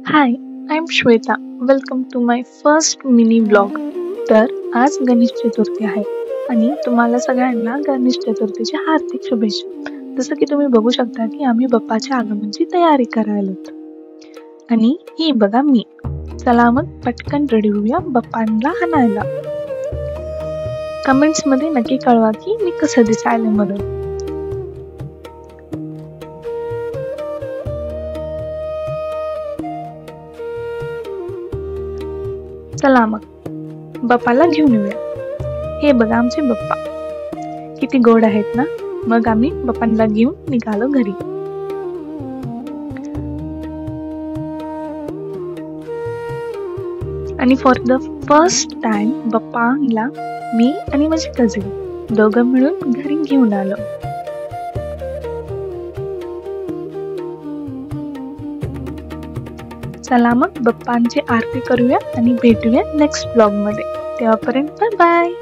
High, I am Shweta. Welcome to my first mini blog. तर आज गणेश चतुर्थी आहे आणि तुम्हाला सगळ्यांना गणेश चतुर्थीच्या हार्दिक शुभेच्छा. जसं की तुम्ही बघू शकता की आम्ही बाप्पाच्या आगमनाची तयारी करायला आणि ही बघा मी. चला मग पटकन रेडी होऊया बाप्पांना हाणायला. कमेंट्स मध्ये नक्की कळवा की मी कसं दिसायला म्हणून. चला मग बाप्पाला घेऊन येऊया. हे बघा आमचे बाप्पा किती गोड आहेत ना. मग आम्ही बाप्पांना घेऊन निघालो घरी. आणि फॉर द फर्स्ट टाइम बाप्पाला मी आणि माझी कझिन दोघं मिळून घरी घेऊन आलो. चला मग बाप्पांची आरती करूया आणि भेटूया नेक्स्ट ब्लॉग मध्ये. तेव्हापर्यंत बाय बाय.